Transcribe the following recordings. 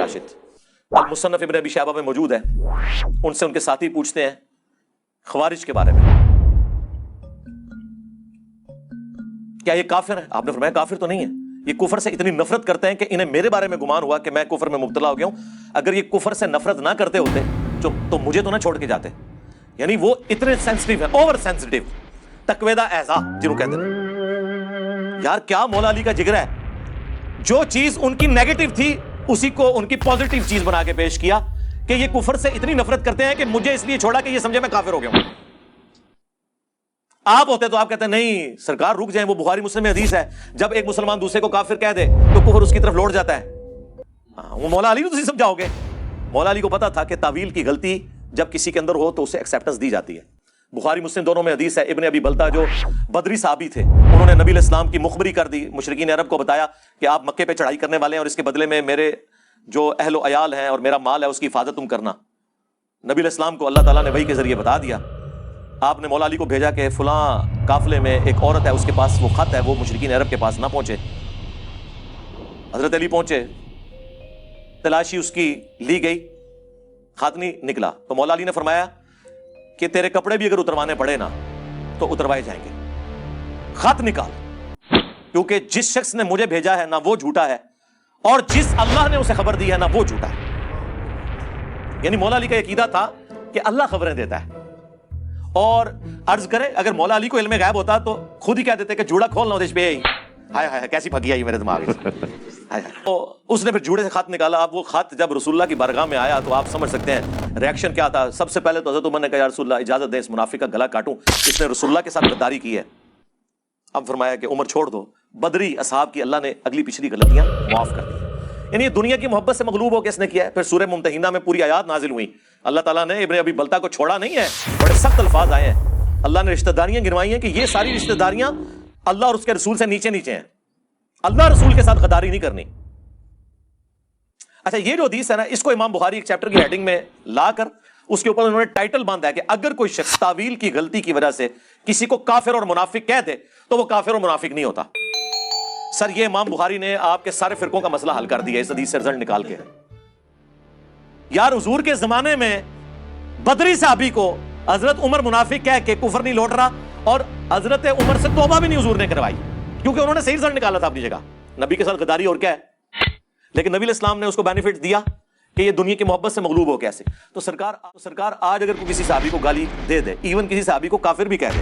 راشد المصنف ابن ابی شیبہ میں موجود ہے. ان سے ان کے ساتھی پوچھتے ہیں خوارج کے بارے میں، کیا یہ کافر ہے؟ آپ نے فرمایا کافر تو نہیں ہے، یہ کفر سے اتنی نفرت کرتے ہیں کہ انہیں میرے بارے میں گمان ہوا کہ میں کفر میں مبتلا ہو گیا ہوں. اگر یہ کفر سے نفرت نہ کرتے ہوتے تو مجھے تو نہ چھوڑ کے جاتے. یعنی وہ اتنے سینسٹیو ہیں، اوور سینسٹیو، تقویدہ اعضا جنہوں کہتے ہیں. یار کیا مولا علی کا جگر ہے، جو چیز ان کی نیگیٹو تھی اسی کو ان کی پازیٹیو چیز بنا کے پیش کیا کہ یہ کفر سے اتنی نفرت کرتے ہیں کہ مجھے اس لیے چھوڑا کہ یہ سمجھے میں کافر ہو گیا ہوں. آپ ہوتے تو آپ کہتے ہیں نہیں سرکار رک جائیں، وہ بخاری مسلم میں حدیث ہے جب ایک مسلمان دوسرے کو کافر کہہ دے تو کفر اس کی طرف لوٹ جاتا ہے. وہ مولا علی کو تسی سمجھاؤ گے؟ مولا علی کو پتا تھا کہ تعویل کی غلطی جب کسی کے اندر ہو تو اسے ایکسیپٹنس دی جاتی ہے. بخاری مسلم دونوں میں حدیث ہے. ابن ابی بلتہ جو بدری صحابی تھے، انہوں نے نبی علیہ السلام کی مخبری کر دی، مشرکین عرب کو بتایا کہ آپ مکے پہ چڑھائی کرنے والے ہیں اور اس کے بدلے میں میرے جو اہل و عیال ہیں اور میرا مال ہے اس کی حفاظت تم کرنا. نبی علیہ السلام کو اللہ تعالیٰ نے وحی کے ذریعے بتا دیا. آپ نے مولا علی کو بھیجا کہ فلاں قافلے میں ایک عورت ہے، اس کے پاس وہ خط ہے، وہ مشرکین عرب کے پاس نہ پہنچے. حضرت علی پہنچے، تلاشی اس کی لی گئی، خط نہیں نکلا. تو مولا علی نے فرمایا کہ تیرے کپڑے بھی اگر اتروانے پڑے نا تو اتروائے جائیں گے، خط نکال، کیونکہ جس شخص نے مجھے بھیجا ہے نہ وہ جھوٹا ہے اور جس اللہ نے اسے خبر دی ہے نہ وہ جھوٹا ہے. یعنی مولا علی کا عقیدہ تھا کہ اللہ خبریں دیتا ہے. اور عرض کرے اگر مولا علی کو علم غیب ہوتا تو خود ہی کہہ دیتے کہ جوڑا کھولنا ہوتا اس پہ، ہائے ہائے کیسی پھکی آئی میرے دماغ میں. تو اس نے پھر جوڑے سے خط نکالا. اب وہ خط جب رسول اللہ کی بارگاہ میں آیا تو آپ سمجھ سکتے ہیں ریاکشن کیا تھا. سب سے پہلے تو حضرت عمر نے کہا یا رسول اللہ اجازت دیں اس منافق کا گلا کاٹوں، اس نے رسول اللہ کے ساتھ غداری کی ہے. اب فرمایا کہ عمر چھوڑ دو. بدری اصحاب کی اللہ نے اگلی پچھلی غلطیاں معاف کر دی. یعنی یہ دنیا کی محبت سے مغلوب ہو کے اس نے کیا ہے. پھر سورہ ممتحنہ میں پوری آیات نازل ہوئی. اللہ تعالیٰ نے ابن ابی بلتہ کو چھوڑا نہیں ہے، بڑے سخت الفاظ آئے ہیں. اللہ نے رشتہ داریاں گنوائی ہیں کہ یہ ساری رشتہ داریاں اللہ اور اس کے رسول سے نیچے نیچے ہیں. اللہ رسول کے ساتھ غداری نہیں کرنی. اچھا یہ جو حدیث ہے نا، اس کو امام بخاری ایک چیپٹر کی ہیڈنگ میں لا کر اس کے اوپر انہوں نے ٹائٹل باندھا ہے کہ اگر کوئی شخص تعویل کی غلطی کی وجہ سے کسی کو کافر اور منافق کہہ دے تو وہ کافر اور منافق نہیں ہوتا. سر یہ امام بخاری نے آپ کے سارے فرقوں کا مسئلہ حل کر دیا اس حدیث سے رزلٹ نکال کے. یار حضور کے زمانے میں بدری صحابی کو حضرت عمر منافق کہہ کے کفر نہیں لوٹ رہا اور حضرت عمر سے توبہ بھی نہیں حضور نے کروائی، کیونکہ انہوں نے صحیح رزلٹ نکالا تھا اپنی جگہ. نبی کے ساتھ غداری اور کیا ہے، لیکن نبی علیہ السلام نے اس کو بینیفٹ دیا کہ یہ دنیا کی محبت سے مغلوب ہو کیسے. تو سرکار آج اگر کوئی کسی صحابی کو گالی دے دے، ایون کسی صحابی کو کافر بھی کہہ دے،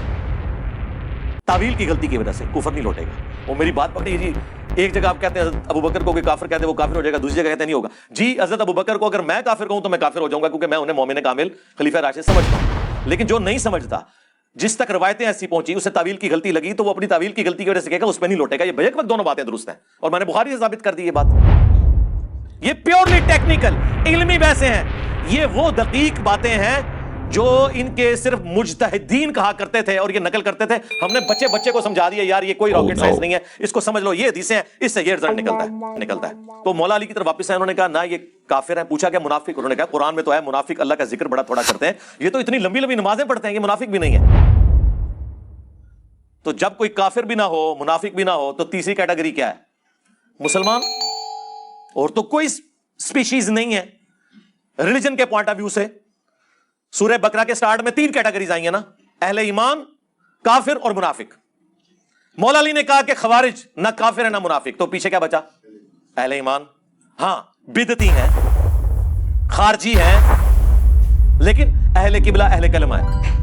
تعویل کی غلطی کی وجہ سے کفر نہیں لوٹے گا. وہ میری بات پکڑی جی. ایک جگہ آپ کہتے ہیں حضرت ابو بکر کو کوئی کافر کہتے ہیں وہ کافر ہو جائے گا، دوسری جگہ کہتے ہیں نہیں ہوگا. جی حضرت ابو بکر کو اگر میں کافر کہوں تو میں کافر ہو جاؤں گا کیونکہ میں انہیں مومن کامل خلیفہ راشد سمجھتا ہوں. لیکن جو نہیں سمجھتا، جس تک روایتیں ایسی پہنچی اسے تعویل کی غلطی لگی تو وہ اپنی تعویل کی غلطی کی وجہ سے کہے گا اس پہ نہیں لوٹے گا. یہ بیک وقت دونوں باتیں درست ہیں اور میں نے بخاری سے ثابت کر دی یہ بات. یہ پیورلی ٹیکنیکل علمی بحثیں ہیں. یہ وہ دقیق باتیں ہیں جو ان کے صرف مجتہدین کہا کرتے تھے اور یہ نقل کرتے تھے. ہم نے بچے کو سمجھا دیا یار یہ کوئی راکٹ سائنس نہیں ہے، اس کو سمجھ لو، یہ حدیثیں ہیں، اس سے یہ رزلٹ نکلتا ہے. تو مولا علی کی طرف واپس آئے، انہوں نے کہا نہ یہ کافر ہے. پوچھا کہ منافق؟ انہوں نے کہا قرآن میں تو ہے منافق اللہ کا ذکر بڑا تھوڑا کرتے ہیں، یہ تو اتنی لمبی لمبی نمازیں پڑھتے ہیں، یہ منافق بھی نہیں ہے. تو جب کوئی کافر بھی نہ ہو منافق بھی نہ ہو تو تیسری کیٹیگری کیا ہے؟ مسلمان. اور تو کوئی سپیشیز نہیں ہے ریلیجن کے پوائنٹ آف ویو سے. سورہ بقرہ کے سٹارٹ میں 3 کیٹیگریز آئی ہیں نا، اہل ایمان، کافر اور منافق. مولا علی نے کہا کہ خوارج نہ کافر ہے نہ منافق، تو پیچھے کیا بچا؟ اہل ایمان. ہاں بدعتی ہیں، خارجی ہیں، لیکن اہل قبلہ اہل کلمہ ہے.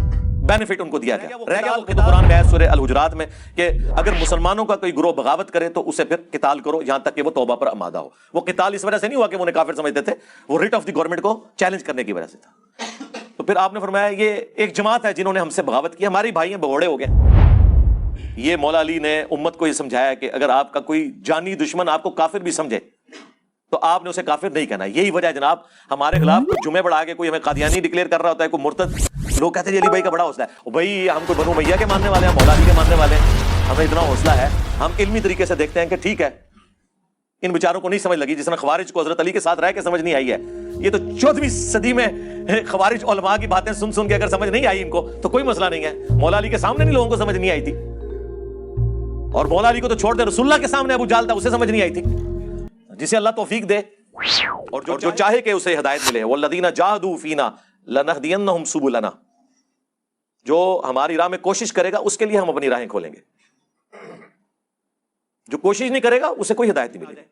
بینیفٹ ان کو دیا گیا. رہ گیا وہ قرآن میں ہے سورہ الحجرات میں کہ اگر مسلمانوں کا کوئی گروہ بغاوت کرے تو اسے پھر قتال کرو یہاں تک کہ وہ توبہ پر آمادہ ہو. وہ قتال اس وجہ سے نہیں ہوا کہ وہ انہیں کافر سمجھتے تھے، وہ ریٹ آف دی گورنمنٹ کو چیلنج کرنے کی وجہ سے تھا. تو پھر آپ نے فرمایا یہ ایک جماعت ہے جنہوں نے ہم سے بغاوت کی، ہمارے بھائی ہیں بگوڑے ہو گئے. یہ مولا علی نے امت کو یہ سمجھایا کہ اگر آپ کا کوئی جانی دشمن آپ کو کافر بھی سمجھے تو آپ نے اسے کافر نہیں کہنا. یہی وجہ ہے جناب ہمارے خلاف جمعے بڑھا کے کوئی ہمیں قادیانی ڈکلیئر کر رہا ہوتا ہے، کوئی مرتد، لوگ کہتے ہیں علی بھائی کا بڑا حوصلہ ہے، بھائی ہم کو بنو میاں کے ماننے والے ہیں، مولا علی کے ماننے والے ہیں، ہمیں اتنا حوصلہ ہے. ہم علمی طریقے سے دیکھتے ہیں کہ ٹھیک ہے ان بیچاروں کو نہیں سمجھ لگی جس نے خوارج کو حضرت علی کے ساتھ رہ کے سمجھ نہیں آئی ہے. یہ تو 14ویں صدی میں خوارج علماء کی باتیں سن کے اگر سمجھ نہیں آئی ان کو تو کوئی مسئلہ نہیں ہے. مولا علی کے سامنے نہیں لوگوں کو سمجھ نہیں آئی تھی، اور مولا علی کو تو چھوڑ دے، رسول اللہ کے سامنے ابو جہل تھا اسے سمجھ نہیں آئی تھی. جسے اللہ توفیق دے. اور جو چاہے کہ اسے ہدایت ملے، والذین جاہدوا فینا لنہدینہم سبلنا، جو ہماری راہ میں کوشش کرے گا اس کے لیے ہم اپنی راہیں کھولیں گے، جو کوشش نہیں کرے گا اسے کوئی ہدایت نہیں ملے گی۔